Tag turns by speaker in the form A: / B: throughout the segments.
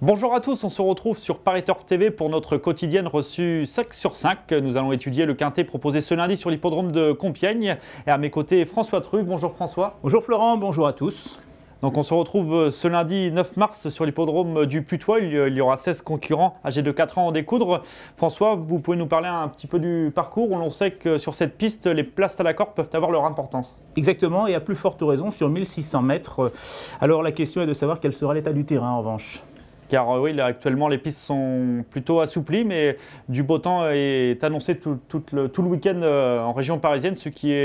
A: Bonjour à tous, on se retrouve sur Paris Turf TV pour notre quotidienne reçue 5 sur 5. Nous allons étudier le quintet proposé ce lundi sur l'hippodrome de Compiègne. Et à mes côtés, François Truc. Bonjour François.
B: Bonjour Florent, bonjour à tous.
A: Donc on se retrouve ce lundi 9 mars sur l'hippodrome du Putois. Il y aura 16 concurrents âgés de 4 ans en découdre. François, vous pouvez nous parler un petit peu du parcours. On sait que sur cette piste, les places à la corde peuvent avoir leur importance.
B: Exactement, et à plus forte raison sur 1600 mètres. Alors la question est de savoir quel sera l'état du terrain en revanche.
A: Car oui, là, actuellement, les pistes sont plutôt assouplies, mais du beau temps est annoncé tout le week-end en région parisienne, ce qui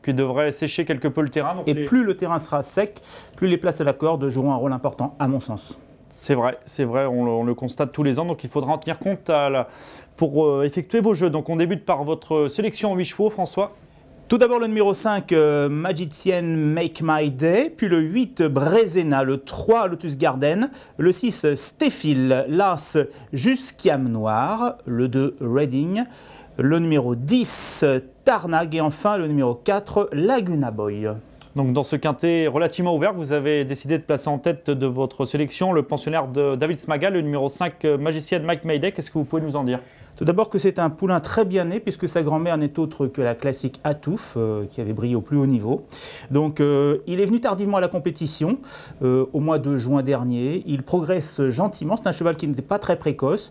A: devrait sécher quelque peu le terrain. Donc
B: plus le terrain sera sec, plus les places à la corde joueront un rôle important, à mon sens.
A: C'est vrai, on le constate tous les ans, donc il faudra en tenir compte pour effectuer vos jeux. Donc on débute par votre sélection en 8 chevaux, François.
B: Tout d'abord le numéro 5, Magician Make My Day, puis le 8, Brezena, le 3, Lotus Garden, le 6, Stéphile, l'As, Jusquiam Noir, le 2, Reading, le numéro 10, Tarnag et enfin le numéro 4, Laguna Boy.
A: Donc dans ce quintet relativement ouvert, vous avez décidé de placer en tête de votre sélection le pensionnaire de David Smaga, le numéro 5, Magician Make My Day. Qu'est-ce que vous pouvez nous en dire ?
B: Tout d'abord que c'est un poulain très bien né puisque sa grand-mère n'est autre que la classique Atouf qui avait brillé au plus haut niveau. Donc il est venu tardivement à la compétition au mois de juin dernier. Il progresse gentiment, c'est un cheval qui n'était pas très précoce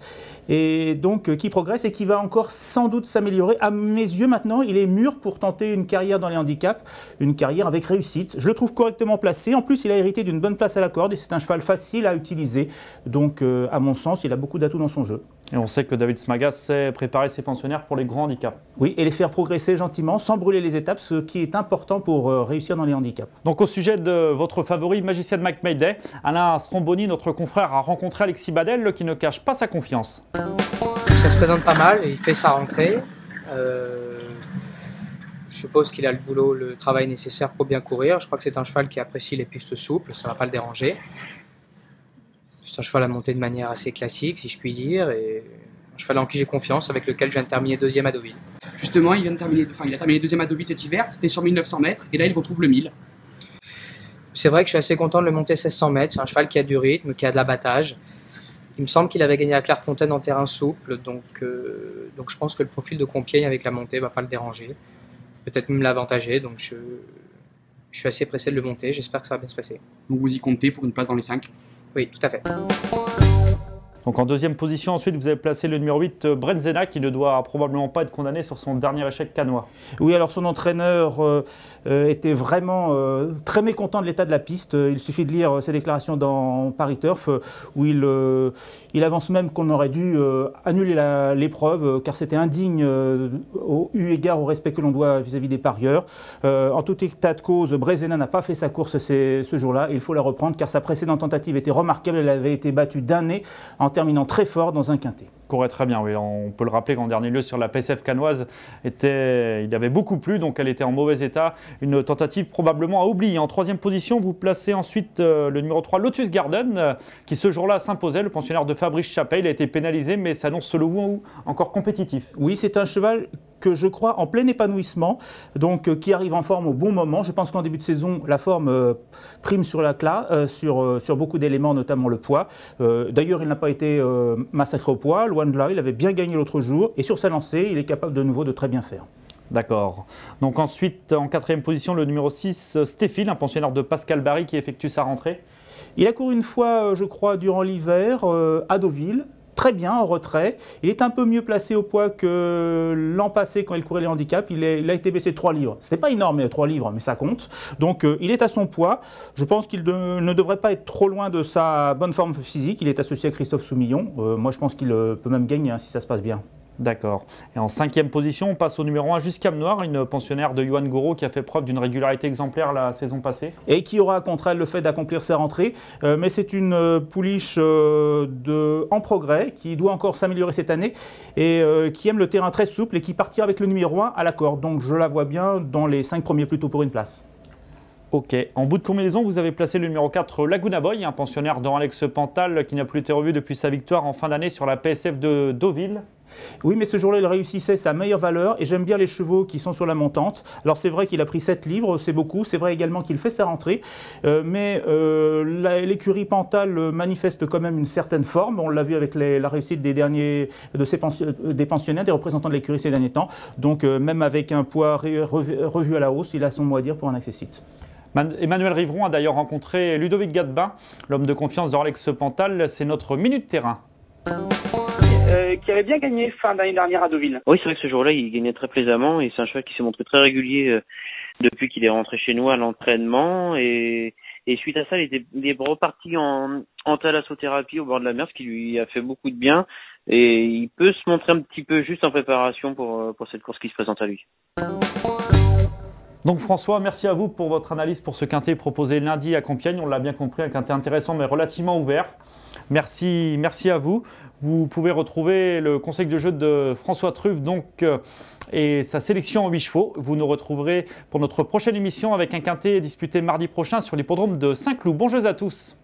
B: et donc qui progresse et qui va encore sans doute s'améliorer. À mes yeux maintenant, il est mûr pour tenter une carrière dans les handicaps, une carrière avec réussite. Je le trouve correctement placé. En plus, il a hérité d'une bonne place à la corde et c'est un cheval facile à utiliser. Donc à mon sens, il a beaucoup d'atouts dans son jeu.
A: Et on sait que David Smaga sait préparer ses pensionnaires pour les grands handicaps.
B: Oui, et les faire progresser gentiment, sans brûler les étapes, ce qui est important pour réussir dans les handicaps.
A: Donc au sujet de votre favori, Magician Make My Day, Alain Stromboni, notre confrère, a rencontré Alexis Badel qui ne cache pas sa confiance.
C: Ça se présente pas mal, il fait sa rentrée. Je suppose qu'il a le travail nécessaire pour bien courir. Je crois que c'est un cheval qui apprécie les pistes souples, ça ne va pas le déranger. C'est un cheval à monter de manière assez classique, si je puis dire, et un cheval en qui j'ai confiance, avec lequel je viens de terminer deuxième à Deauville.
D: Justement, il a terminé deuxième à Deauville cet hiver, c'était sur 1900 mètres, et là il retrouve le 1000.
C: C'est vrai que je suis assez content de le monter 1600 mètres, c'est un cheval qui a du rythme, qui a de l'abattage. Il me semble qu'il avait gagné à Clairefontaine en terrain souple, donc je pense que le profil de Compiègne avec la montée ne va pas le déranger, peut-être même l'avantager, donc je suis assez pressé de le monter, j'espère que ça va bien se passer.
D: Donc vous y comptez pour une place dans les 5?
C: Oui, tout à fait.
A: Donc en deuxième position, ensuite, vous avez placé le numéro 8, Brezena, qui ne doit probablement pas être condamné sur son dernier échec cannois.
B: Oui, alors son entraîneur était vraiment très mécontent de l'état de la piste. Il suffit de lire ses déclarations dans Paris Turf, où il avance même qu'on aurait dû annuler l'épreuve, car c'était indigne eu égard au respect que l'on doit vis-à-vis des parieurs. En tout état de cause, Brezena n'a pas fait sa course ce jour-là, et il faut la reprendre, car sa précédente tentative était remarquable. Elle avait été battue d'un nez en terminant très fort dans un quintet.
A: Courait très bien, oui. On peut le rappeler qu'en dernier lieu sur la PSF cannoise, il avait beaucoup plu, donc elle était en mauvais état. Une tentative probablement à oublier. En troisième position, vous placez ensuite le numéro 3, Lotus Garden, qui ce jour-là s'imposait. Le pensionnaire de Fabrice Chappet, il a été pénalisé, mais s'annonce selon vous encore compétitif.
B: Oui, c'est un cheval que je crois en plein épanouissement, donc qui arrive en forme au bon moment. Je pense qu'en début de saison, la forme prime sur sur beaucoup d'éléments, notamment le poids. D'ailleurs, il n'a pas été massacré au poids, loin de là, il avait bien gagné l'autre jour, et sur sa lancée, il est capable de nouveau de très bien faire.
A: D'accord. Donc ensuite, en quatrième position, le numéro 6, Stéphile, un pensionnaire de Pascal Barry qui effectue sa rentrée.
B: Il a couru une fois, je crois, durant l'hiver, à Deauville. Très bien, en retrait. Il est un peu mieux placé au poids que l'an passé quand il courait les handicaps. Il a été baissé de 3 livres. Ce n'est pas énorme, 3 livres, mais ça compte. Donc il est à son poids. Je pense qu'il ne devrait pas être trop loin de sa bonne forme physique. Il est associé à Christophe Soumillon. Moi, je pense qu'il peut même gagner si ça se passe bien.
A: D'accord. Et en cinquième position, on passe au numéro 1, Jusquiam Noir, une pensionnaire de Johan Gouraud qui a fait preuve d'une régularité exemplaire la saison passée.
B: Et qui aura contre elle le fait d'accomplir sa rentrée. Mais c'est une pouliche en progrès, qui doit encore s'améliorer cette année, et qui aime le terrain très souple, et qui partira avec le numéro 1 à la corde. Donc je la vois bien dans les 5 premiers plutôt pour une place.
A: Ok. En bout de combinaison, vous avez placé le numéro 4, Laguna Boy, un pensionnaire d'Henri Alex Pantal qui n'a plus été revu depuis sa victoire en fin d'année sur la PSF de Deauville.
B: Oui, mais ce jour-là, il réussissait sa meilleure valeur et j'aime bien les chevaux qui sont sur la montante. Alors c'est vrai qu'il a pris 7 livres, c'est beaucoup. C'est vrai également qu'il fait sa rentrée. Mais l'écurie Pantal manifeste quand même une certaine forme. On l'a vu avec la réussite des pensionnaires, des représentants de l'écurie ces derniers temps. Donc même avec un poids revu à la hausse, il a son mot à dire pour un accessite.
A: Emmanuel Rivron a d'ailleurs rencontré Ludovic Gadbin, l'homme de confiance d'Orlex Pantal. C'est notre minute terrain.
E: Qui avait bien gagné fin d'année dernière à Deauville.
F: Oui, c'est vrai que ce jour-là, il gagnait très plaisamment et c'est un cheval qui s'est montré très régulier depuis qu'il est rentré chez nous à l'entraînement et suite à ça, il est reparti en thalassothérapie au bord de la mer, ce qui lui a fait beaucoup de bien et il peut se montrer un petit peu juste en préparation pour cette course qui se présente à lui.
A: Donc François, merci à vous pour votre analyse pour ce quintet proposé lundi à Compiègne. On l'a bien compris, un quintet intéressant mais relativement ouvert. Merci à vous. Vous pouvez retrouver le conseil de jeu de François Truff et sa sélection en 8 chevaux. Vous nous retrouverez pour notre prochaine émission avec un quintet disputé mardi prochain sur l'hippodrome de Saint-Cloud. Bon jeu à tous.